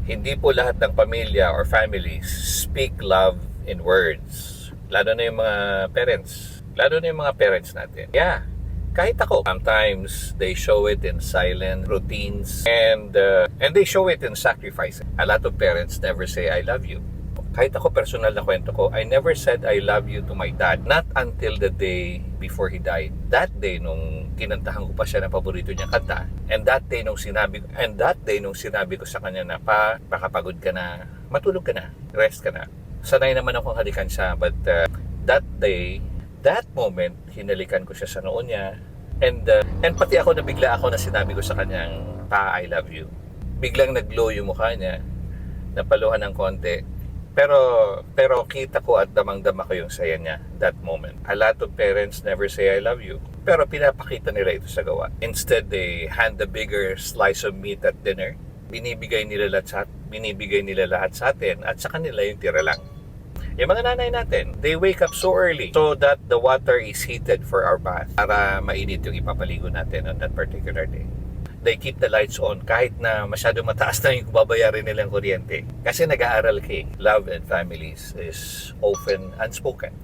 Hindi po lahat ng pamilya or families speak love in words. Lalo na yung mga parents. Lalo na yung mga parents natin. Yeah, kahit ako. Sometimes they show it in silent routines and they show it in sacrifice. A lot of parents never say I love you. Kahit ako, personal na kwento ko, I never said I love you to my dad. Not until the day before he died. That day nung kinantahan ko pa siya na paborito niyang kanta. And that day nung sinabi ko sa kanya na, pa, baka pagod ka na, matulog ka na, rest ka na. Sanay naman akong halikan siya, but that day, that moment, hinalikan ko siya sa noon niya. And pati ako, nabigla ako na sinabi ko sa kanyang, pa, I love you. Biglang nag-glow yung mukha niya, napaluhan ng konti. Pero kita ko at damang-dama ko yung saya niya that moment. A lot of parents never say I love you. Pero pinapakita nila ito sa gawa. Instead, they hand the bigger slice of meat at dinner. Binibigay nila lahat sa atin at sa kanila yung tira lang. Yung mga nanay natin, they wake up so early so that the water is heated for our bath para mainit yung ipapaligo natin on that particular day. They keep the lights on kahit na masyado mataas na yung babayarin nilang kuryente. Kasi nag-aaral kay love and families is often unspoken.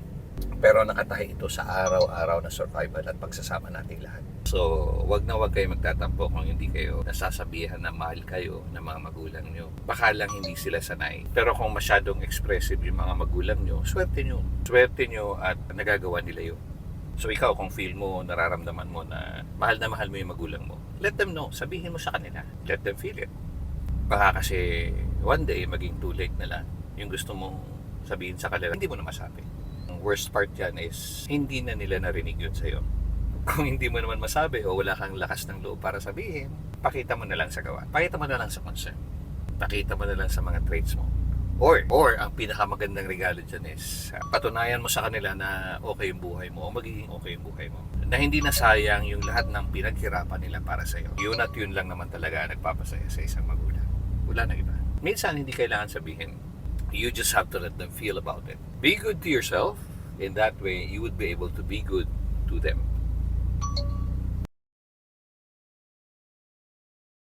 Pero nakatahi ito sa araw-araw na survival at pagsasama nating lahat. So, wag kayo magtatampo kung hindi kayo nasasabihan na mahal kayo ng mga magulang nyo. Baka lang hindi sila sanay. Pero kung masyadong expressive yung mga magulang nyo, swerte nyo. Swerte nyo at nagagawa nila yun. So ikaw, kung feel mo, nararamdaman mo na mahal mo yung magulang mo, let them know. Sabihin mo sa kanila. Let them feel it. Baka kasi one day, maging too late na lang. Yung gusto mong sabihin sa kanila, hindi mo na masabi. Ang worst part yan is, hindi na nila narinig yun sa'yo. Kung hindi mo naman masabi o wala kang lakas ng loob para sabihin, pakita mo na lang sa gawa. Pakita mo na lang sa concern. Pakita mo na lang sa mga traits mo. Or ang pinakamagandang regalo dyan is patunayan mo sa kanila na okay yung buhay mo o magiging okay yung buhay mo. Na hindi nasayang yung lahat ng pinaghirapan nila para sa'yo. Yun at yun lang naman talaga nagpapasaya sa isang magulang. Wala na iba. Minsan hindi kailangan sabihin. You just have to let them feel about it. Be good to yourself. In that way, you would be able to be good to them.